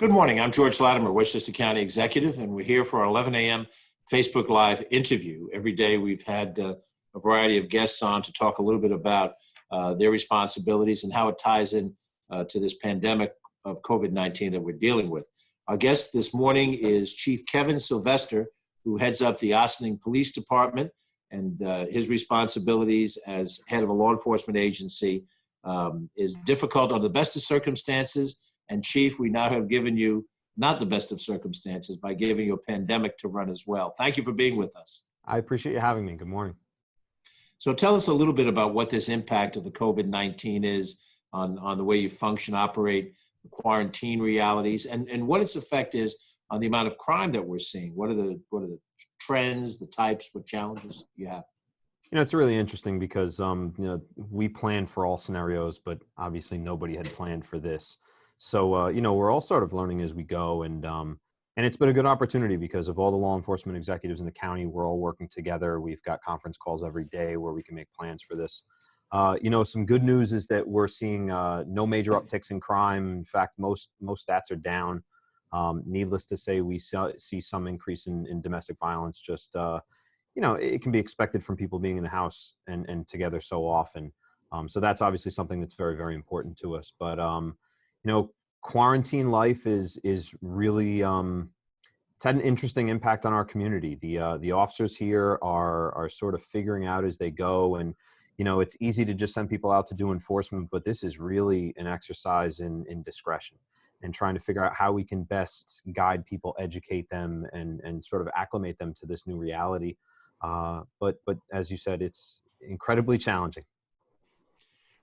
Good morning. I'm George Latimer, Westchester County Executive, and we're here for our 11 a.m. Facebook Live interview. Every day we've had a variety of guests on to talk a little bit about their responsibilities and how it ties in to this pandemic of COVID-19 that we're dealing with. Our guest this morning is Chief Kevin Sylvester, who heads up the Ossining Police Department, and his responsibilities as head of a law enforcement agency is difficult under the best of circumstances. And Chief, we now have given you not the best of circumstances by giving you a pandemic to run as well. Thank you for being with us. I appreciate you having me. Good morning. So tell us a little bit about what this impact of the COVID-19 is on the way you function, operate, the quarantine realities, and what its effect is on the amount of crime that we're seeing. What are the trends, the types, what challenges you have? It's really interesting because, we planned for all scenarios, but obviously nobody had planned for this. So, we're all sort of learning as we go, and it's been a good opportunity because of all the law enforcement executives in the county. We're all working together. We've got conference calls every day where we can make plans for this. Some good news is that we're seeing no major upticks in crime. In fact, most stats are down. Needless to say, we see some increase in domestic violence. Just it can be expected from people being in the house and together so often. So that's obviously something that's very, very important to us. But quarantine life is really it's had an interesting impact on our community. The officers here are sort of figuring out as they go, and it's easy to just send people out to do enforcement, but this is really an exercise in discretion and trying to figure out how we can best guide people, educate them, and sort of acclimate them to this new reality. But as you said, it's incredibly challenging.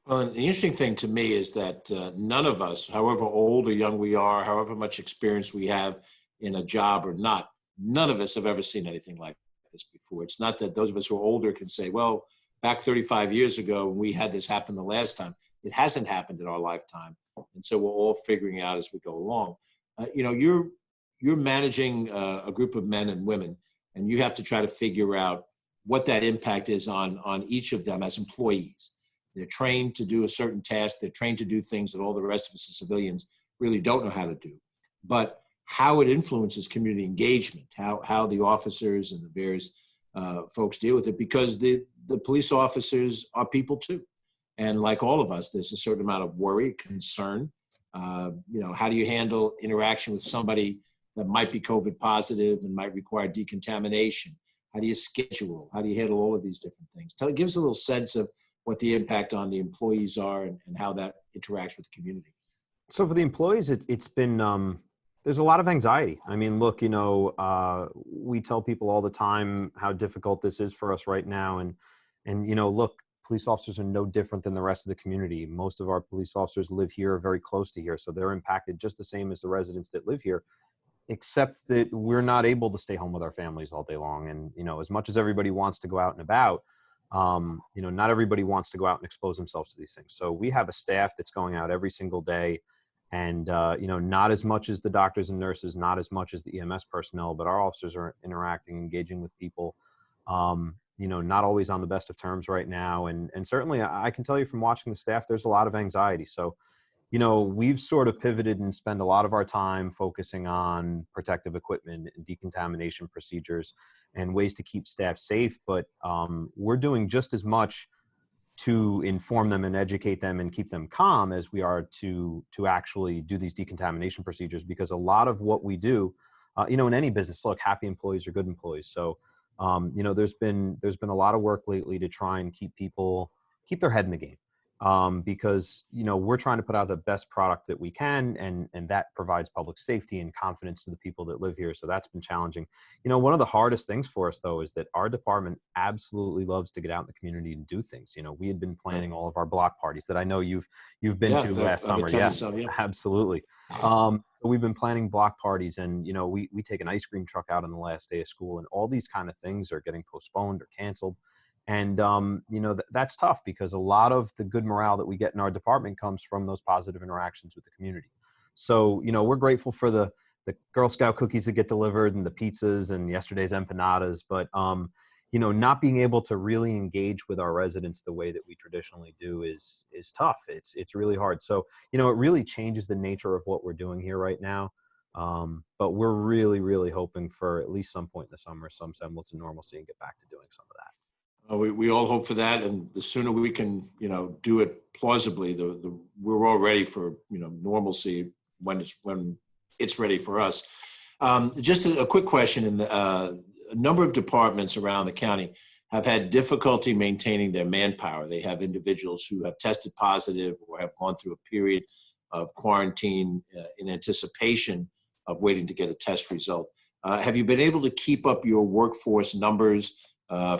Well, and the interesting thing to me is that none of us, however old or young we are, however much experience we have in a job or not, none of us have ever seen anything like this before. It's not that those of us who are older can say, well, back 35 years ago when we had this happen the last time. It hasn't happened in our lifetime. And so we're all figuring out as we go along. You're managing a group of men and women, and you have to try to figure out what that impact is on each of them as employees. They're trained to do a certain task. They're trained to do things that all the rest of us as civilians really don't know how to do. But how it influences community engagement, how the officers and the various folks deal with it, because the police officers are people too. And like all of us, there's a certain amount of worry, concern. How do you handle interaction with somebody that might be COVID positive and might require decontamination? How do you schedule? How do you handle all of these different things? Give us a little sense of what the impact on the employees are and how that interacts with the community. So for the employees, it's been, there's a lot of anxiety. I mean, look, we tell people all the time how difficult this is for us right now. And look, police officers are no different than the rest of the community. Most of our police officers live here, very close to here. So they're impacted just the same as the residents that live here, except that we're not able to stay home with our families all day long. And, as much as everybody wants to go out and about, not everybody wants to go out and expose themselves to these things. So we have a staff that's going out every single day, and not as much as the doctors and nurses, not as much as the EMS personnel, but our officers are interacting, engaging with people, not always on the best of terms right now. And certainly I can tell you from watching the staff, there's a lot of anxiety. So we've sort of pivoted and spend a lot of our time focusing on protective equipment and decontamination procedures and ways to keep staff safe. But we're doing just as much to inform them and educate them and keep them calm as we are to actually do these decontamination procedures, because a lot of what we do, in any business, look, happy employees are good employees. So, there's been a lot of work lately to try and keep their head in the game. Because, we're trying to put out the best product that we can, and that provides public safety and confidence to the people that live here. So that's been challenging. One of the hardest things for us, though, is that our department absolutely loves to get out in the community and do things. We had been planning all of our block parties that I know you've been to last summer. Yeah, absolutely. We've been planning block parties, and, we take an ice cream truck out on the last day of school, and all these kind of things are getting postponed or canceled. And, that's tough because a lot of the good morale that we get in our department comes from those positive interactions with the community. So, we're grateful for the Girl Scout cookies that get delivered and the pizzas and yesterday's empanadas. But, not being able to really engage with our residents the way that we traditionally do is tough. It's really hard. So, it really changes the nature of what we're doing here right now. But we're really, really hoping for at least some point in the summer, some semblance of normalcy and get back to doing some of that. We all hope for that, and the sooner we can, do it plausibly, we're all ready for, normalcy when it's ready for us. Just a quick question: a number of departments around the county have had difficulty maintaining their manpower. They have individuals who have tested positive or have gone through a period of quarantine in anticipation of waiting to get a test result. Have you been able to keep up your workforce numbers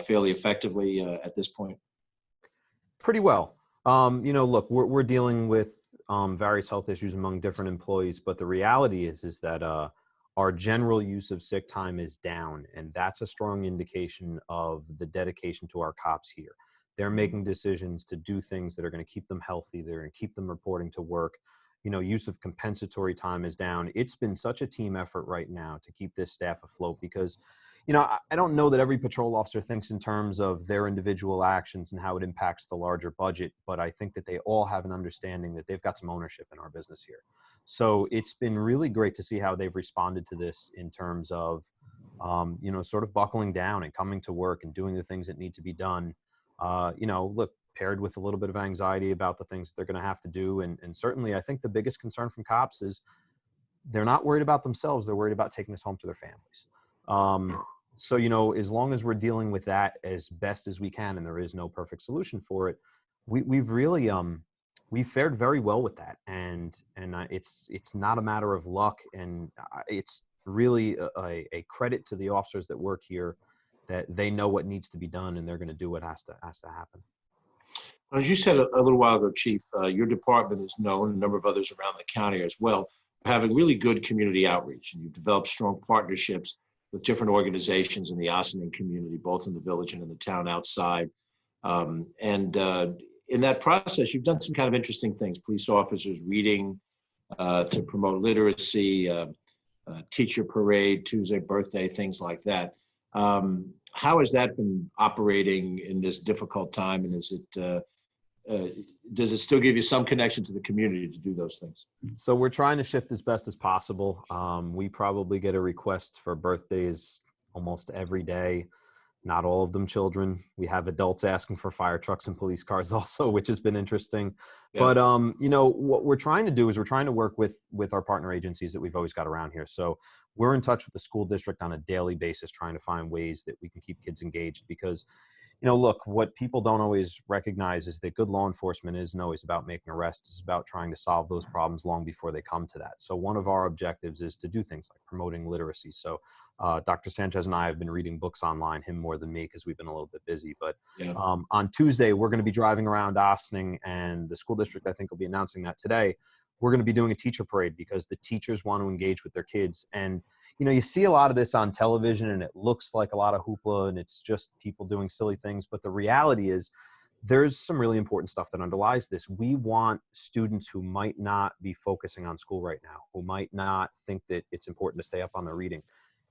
fairly effectively at this point? Pretty well. Look, we're dealing with various health issues among different employees, but the reality is that our general use of sick time is down, and that's a strong indication of the dedication to our cops here. They're making decisions to do things that are going to keep them healthy. They're going to keep them reporting to work. Use of compensatory time is down. It's been such a team effort right now to keep this staff afloat because, I don't know that every patrol officer thinks in terms of their individual actions and how it impacts the larger budget, but I think that they all have an understanding that they've got some ownership in our business here. So it's been really great to see how they've responded to this in terms of, sort of buckling down and coming to work and doing the things that need to be done. Look, paired with a little bit of anxiety about the things that they're going to have to do. And certainly I think the biggest concern from cops is they're not worried about themselves. They're worried about taking this home to their families. So, as long as we're dealing with that as best as we can, and there is no perfect solution for it, we've really, we've fared very well with that. And it's not a matter of luck. And it's really a credit to the officers that work here that they know what needs to be done and they're going to do what has to happen. As you said a little while ago, Chief, your department is known, a number of others around the county as well, for having really good community outreach. And you've developed strong partnerships with different organizations in the Ossining community, both in the village and in the town outside. In that process, you've done some kind of interesting things. Police officers reading to promote literacy, teacher parade, Tuesday birthday, things like that. How has that been operating in this difficult time? And does it still give you some connection to the community to do those things? So we're trying to shift as best as possible. We probably get a request for birthdays almost every day. Not all of them children. We have adults asking for fire trucks and police cars also, which has been interesting. Yeah. But, what we're trying to do is we're trying to work with our partner agencies that we've always got around here. So we're in touch with the school district on a daily basis, trying to find ways that we can keep kids engaged because, look, what people don't always recognize is that good law enforcement isn't always about making arrests. It's about trying to solve those problems long before they come to that. So one of our objectives is to do things like promoting literacy. So Dr. Sanchez and I have been reading books online, him more than me because we've been a little bit busy. But yeah. On Tuesday, we're going to be driving around Ossining, and the school district, I think, will be announcing that today. We're going to be doing a teacher parade because the teachers want to engage with their kids. And you see a lot of this on television and it looks like a lot of hoopla and it's just people doing silly things. But the reality is there's some really important stuff that underlies this. We want students who might not be focusing on school right now, who might not think that it's important to stay up on their reading,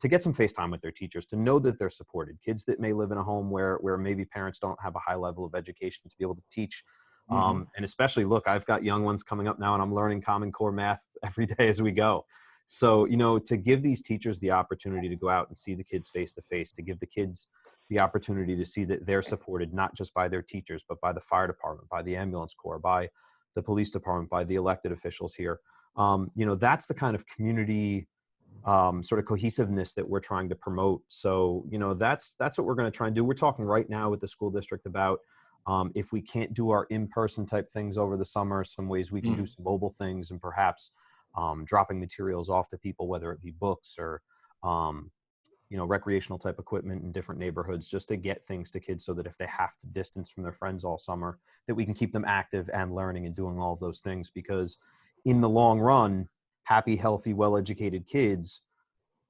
to get some face time with their teachers, to know that they're supported. Kids that may live in a home where maybe parents don't have a high level of education to be able to teach. And especially, look, I've got young ones coming up now and I'm learning Common Core math every day as we go. So, to give these teachers the opportunity to go out and see the kids face to face, to give the kids the opportunity to see that they're supported, not just by their teachers, but by the fire department, by the ambulance corps, by the police department, by the elected officials here. That's the kind of community sort of cohesiveness that we're trying to promote. So, that's what we're going to try and do. We're talking right now with the school district about if we can't do our in-person type things over the summer, some ways we can do some mobile things and perhaps dropping materials off to people, whether it be books or, recreational type equipment in different neighborhoods, just to get things to kids so that if they have to distance from their friends all summer, that we can keep them active and learning and doing all of those things. Because in the long run, happy, healthy, well-educated kids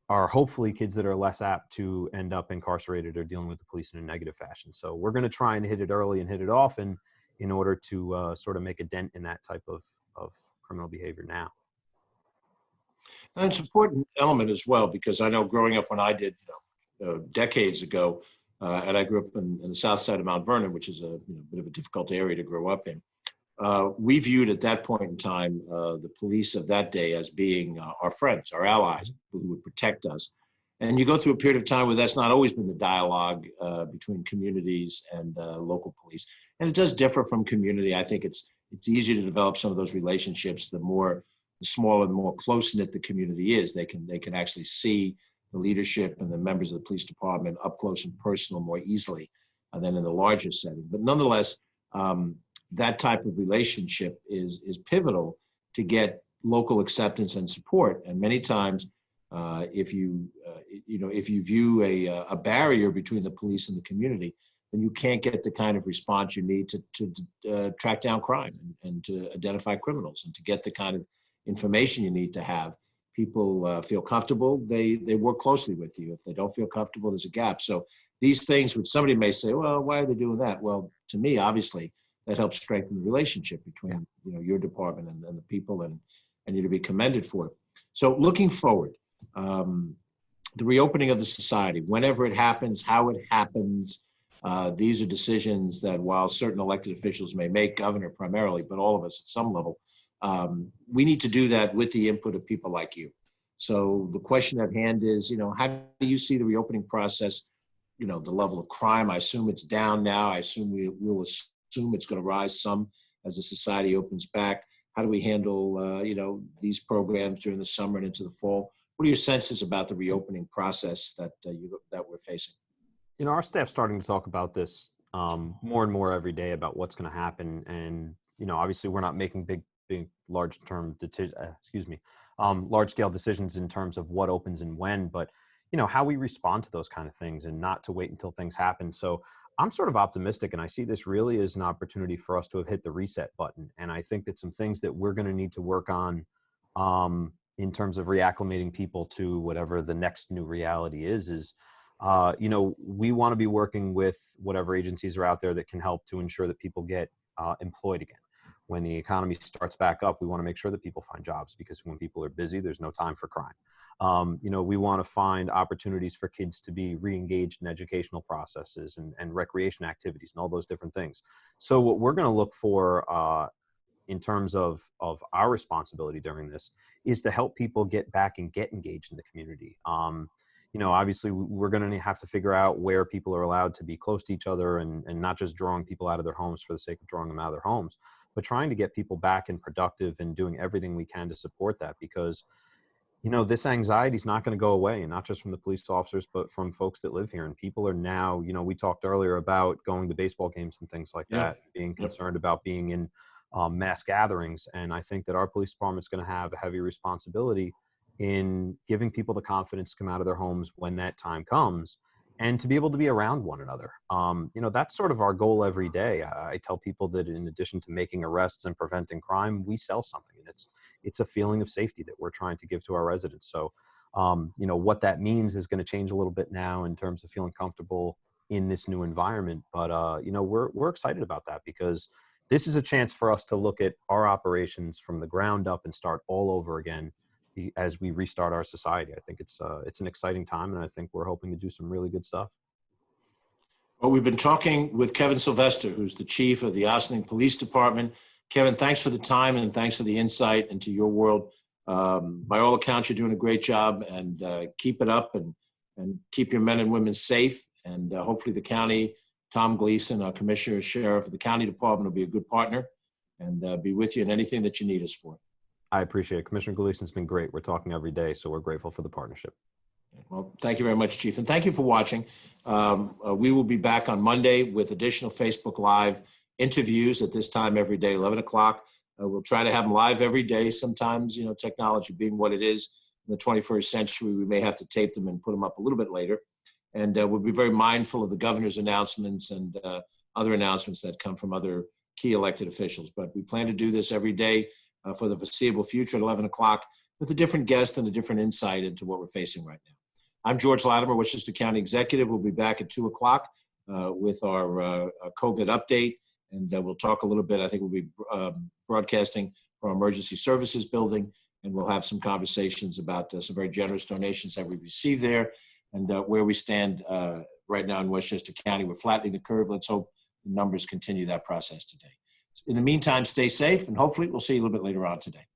are hopefully kids that are less apt to end up incarcerated or dealing with the police in a negative fashion. So we're going to try and hit it early and hit it often in order to sort of make a dent in that type of criminal behavior now. And it's an important element as well, because I know growing up when I did, decades ago, and I grew up in the south side of Mount Vernon, which is a bit of a difficult area to grow up in. we viewed at that point in time the police of that day as being our friends, our allies, who would protect us. And you go through a period of time where that's not always been the dialogue between communities and local police. And it does differ from community. I think it's easier to develop some of those relationships the smaller, the more close-knit the community is. They can actually see the leadership and the members of the police department up close and personal more easily than in the larger setting. But nonetheless, that type of relationship is pivotal to get local acceptance and support. And many times, if you view a barrier between the police and the community, then you can't get the kind of response you need to track down crime and to identify criminals and to get the kind of information you need to have people feel comfortable. They work closely with you. If they don't feel comfortable, there's a gap. So these things, which somebody may say, well, why are they doing that? Well, to me, obviously, that helps strengthen the relationship between your department and the people, and you to be commended for it. So looking forward, the reopening of the society, whenever it happens, how it happens, these are decisions that while certain elected officials may make, governor primarily, but all of us at some level, we need to do that with the input of people like you. So the question at hand is, how do you see the reopening process? The level of crime, I assume it's down now. I assume we'll assume it's going to rise some as the society opens back. How do we handle, these programs during the summer and into the fall? What are your senses about the reopening process that we're facing? Our staff's starting to talk about this more and more every day about what's going to happen. And, obviously we're not making big, large scale decisions in terms of what opens and when, but, how we respond to those kind of things and not to wait until things happen. So I'm sort of optimistic, and I see this really as an opportunity for us to have hit the reset button. And I think that some things that we're going to need to work on in terms of reacclimating people to whatever the next new reality is we want to be working with whatever agencies are out there that can help to ensure that people get employed again. When the economy starts back up, we want to make sure that people find jobs, because when people are busy, there's no time for crime. We want to find opportunities for kids to be re-engaged in educational processes and recreation activities and all those different things. So what we're going to look for in terms of our responsibility during this is to help people get back and get engaged in the community. Obviously we're going to have to figure out where people are allowed to be close to each other and not just drawing people out of their homes for the sake of drawing them out of their homes, but trying to get people back and productive and doing everything we can to support that, because this anxiety is not going to go away, and not just from the police officers, but from folks that live here. And people are now, we talked earlier about going to baseball games and things like that, being concerned about being in mass gatherings. And I think that our police department is going to have a heavy responsibility in giving people the confidence to come out of their homes when that time comes and to be able to be around one another. That's sort of our goal every day. I tell people that in addition to making arrests and preventing crime, we sell something. And it's a feeling of safety that we're trying to give to our residents. So, what that means is going to change a little bit now in terms of feeling comfortable in this new environment. But, we're excited about that, because this is a chance for us to look at our operations from the ground up and start all over again as we restart our society. I think it's an exciting time, and I think we're hoping to do some really good stuff. Well, we've been talking with Kevin Sylvester, who's the chief of the Ossining Police Department. Kevin, thanks for the time and thanks for the insight into your world. By all accounts, you're doing a great job, and keep it up and keep your men and women safe. And hopefully the county, Tom Gleason, our commissioner, sheriff of the county department, will be a good partner and be with you in anything that you need us for. I appreciate it. Commissioner Gleason's been great. We're talking every day, so we're grateful for the partnership. Well, thank you very much, Chief. And thank you for watching. We will be back on Monday with additional Facebook Live interviews at this time every day, 11 o'clock. We'll try to have them live every day. Sometimes, technology being what it is in the 21st century, we may have to tape them and put them up a little bit later. And we'll be very mindful of the governor's announcements and other announcements that come from other key elected officials. But we plan to do this every day for the foreseeable future at 11 o'clock with a different guest and a different insight into what we're facing right now. I'm George Latimer, Westchester County Executive. We'll be back at 2 o'clock with our COVID update, and we'll talk a little bit. I think we'll be broadcasting from our emergency services building, and we'll have some conversations about some very generous donations that we received there and where we stand right now in Westchester County. We're flattening the curve. Let's hope the numbers continue that process today. In the meantime, stay safe, and hopefully we'll see you a little bit later on today.